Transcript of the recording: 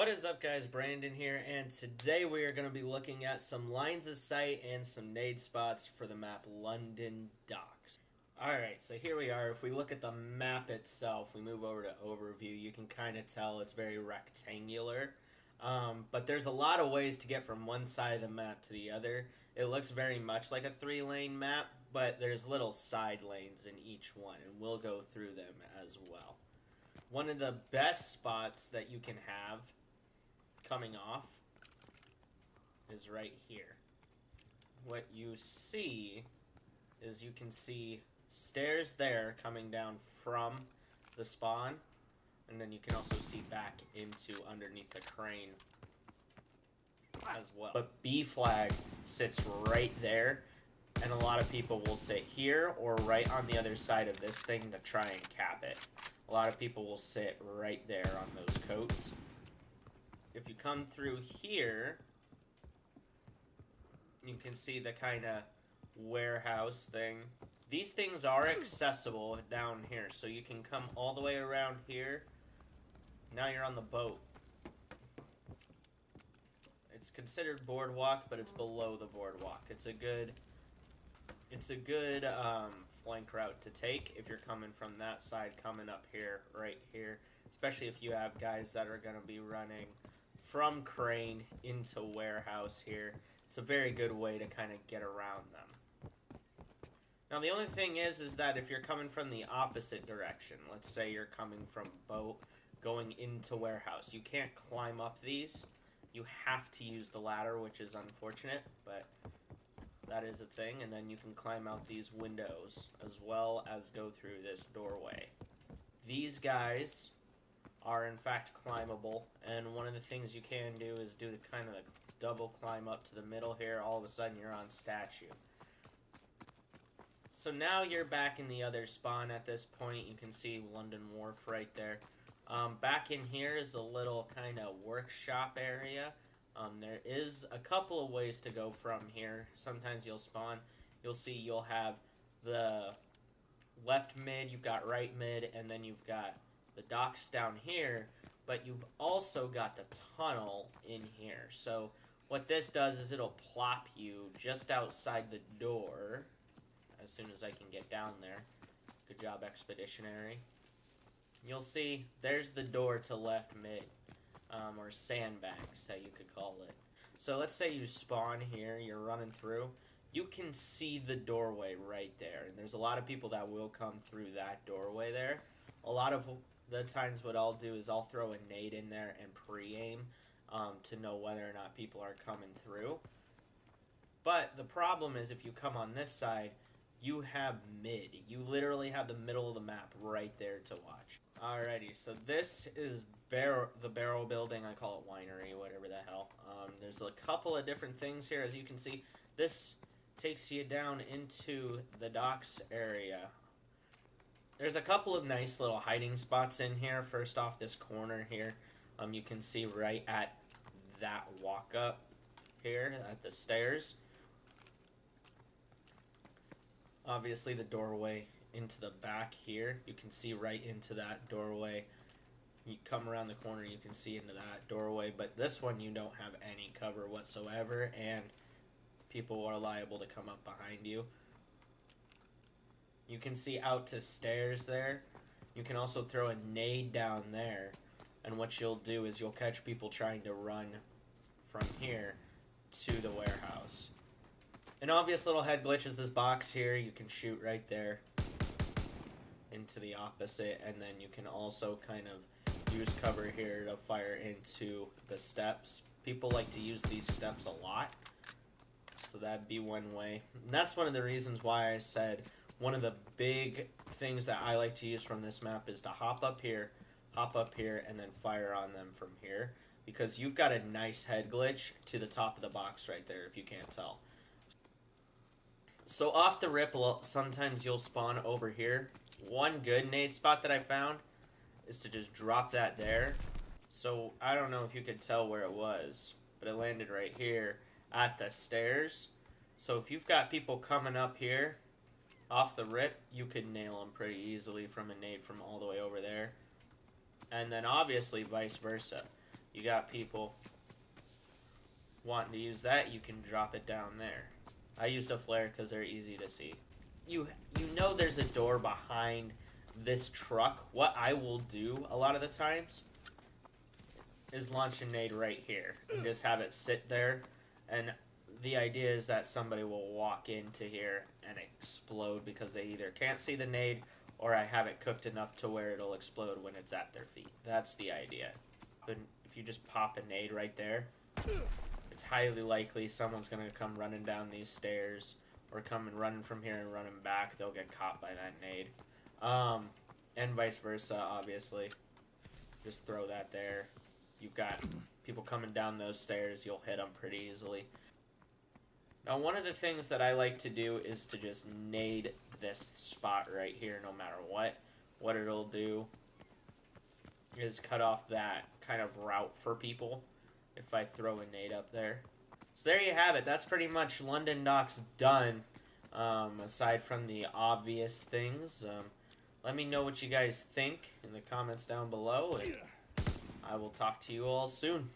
What is up, guys? Brandon here, and today we are going to be looking at some lines of sight and some nade spots for the map London Docks. Alright, so here we are. If we look at the map itself, we move over to overview, you can kind of tell it's very rectangular. But there's a lot of ways to get from one side of the map to the other. It looks very much like a 3-lane map, but there's little side lanes in each one, and we'll go through them as well. One of the best spots that you can have coming off is right here. What you see is you can see stairs there coming down from the spawn, and then you can also see back into underneath the crane as well. But B flag sits right there, and a lot of people will sit here or right on the other side of this thing to try and cap it. A lot of people will sit right there on those coats. If you come through here, you can see the kind of warehouse thing. These things are accessible down here, so you can come all the way around here. Now you're on the boat. It's considered boardwalk, but it's below the boardwalk. It's a good flank route to take if you're coming from that side, coming up here, right here. Especially if you have guys that are going to be running from crane into warehouse here. It's a very good way to kind of get around them. Now the only thing is that if you're coming from the opposite direction, let's say you're coming from boat going into warehouse, you can't climb up these. You have to use the ladder, which is unfortunate, but that is a thing. And then you can climb out these windows as well as go through this doorway. These guys are in fact climbable, and one of the things you can do is do the kind of double climb up to the middle here. All of a sudden you're on statue. So now you're back in the other spawn at this point. You can see London Wharf right there. Back in here is a little kind of workshop area. There is a couple of ways to go from here. Sometimes you'll spawn. You'll see you'll have the left mid, you've got right mid, and then you've got the docks down here, but you've also got the tunnel in here. So what this does is it'll plop you just outside the door as soon as I can get down there. Good job, Expeditionary. You'll see there's the door to left mid, or sandbags that you could call it. So let's say you spawn here, you're running through. You can see the doorway right there, and there's a lot of people that will come through that doorway there. A lot of the times what I'll do is I'll throw a nade in there and pre-aim to know whether or not people are coming through. But the problem is if you come on this side, you have mid. You literally have the middle of the map right there to watch. Alrighty, so this is the barrel building. I call it winery, whatever the hell. There's a couple of different things here. As you can see, this takes you down into the docks area. There's a couple of nice little hiding spots in here. First off, this corner here, you can see right at that walk up here at the stairs. Obviously the doorway into the back here, you can see right into that doorway. You come around the corner, you can see into that doorway, but this one you don't have any cover whatsoever, and people are liable to come up behind you. You can see out to stairs there. You can also throw a nade down there, and what you'll do is you'll catch people trying to run from here to the warehouse. An obvious little head glitch is this box here. You can shoot right there into the opposite, and then you can also kind of use cover here to fire into the steps. People like to use these steps a lot, so that'd be one way. And that's one of the reasons why I said one of the big things that I like to use from this map is to hop up here, and then fire on them from here, because you've got a nice head glitch to the top of the box right there, if you can't tell. So off the rip, sometimes you'll spawn over here. One good nade spot that I found is to just drop that there. So I don't know if you could tell where it was, but it landed right here at the stairs. So if you've got people coming up here off the rip, you could nail them pretty easily from a nade from all the way over there. And then obviously vice versa. you got people wanting to use that, you can drop it down there. I used a flare because they're easy to see. You know there's a door behind this truck. What I will do a lot of the times is launch a nade right here and just have it sit there, and the idea is that somebody will walk into here and explode because they either can't see the nade or I have it cooked enough to where it'll explode when it's at their feet. That's the idea. But if you just pop a nade right there, it's highly likely someone's going to come running down these stairs or come and running from here and running back. They'll get caught by that nade. And vice versa, obviously. Just throw that there. You've got people coming down those stairs. You'll hit them pretty easily. Now, one of the things that I like to do is to just nade this spot right here no matter what. What it'll do is cut off that kind of route for people if I throw a nade up there. So there you have it. That's pretty much London Docks done, aside from the obvious things. Let me know what you guys think in the comments down below, and I will talk to you all soon.